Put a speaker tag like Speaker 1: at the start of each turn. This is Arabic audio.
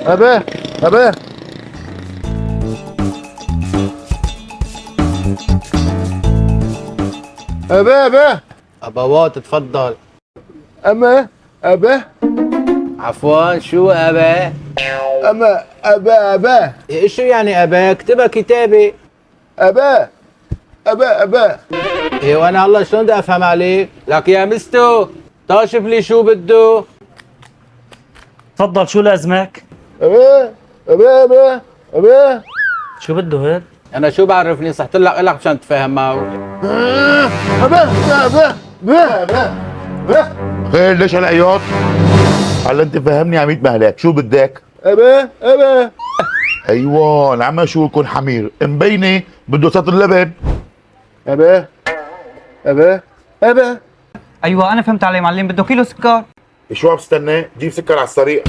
Speaker 1: أباه أباه أباه أباه
Speaker 2: أبوات تفضل.
Speaker 1: أما أباه
Speaker 2: عفوا شو أبا؟
Speaker 1: أما أباه
Speaker 2: إيه شو يعني أبا؟ اكتبها كتابي.
Speaker 1: أباه أباه
Speaker 2: إيه وأنا الله شلون بدي أفهم عليك؟ لك يا مستو طاشف لي شو بده؟
Speaker 3: تفضل، شو لازمك؟
Speaker 1: أباه
Speaker 3: شو بده هاد؟
Speaker 2: أنا شو بعرفني صحت لك إلك مشان تفهم معه.
Speaker 1: أباه
Speaker 4: خير ليش هالعياط؟ هلا انت فهمني عميد مهلك، شو بدك؟
Speaker 1: أباه
Speaker 4: ايوه عم شو يكون حمير مبينه بده سطر لبن.
Speaker 1: أباه
Speaker 5: ايوه انا فهمت علي معلم، بده كيلو سكر.
Speaker 4: شو عم تستنى؟ جيب سكر على السريع.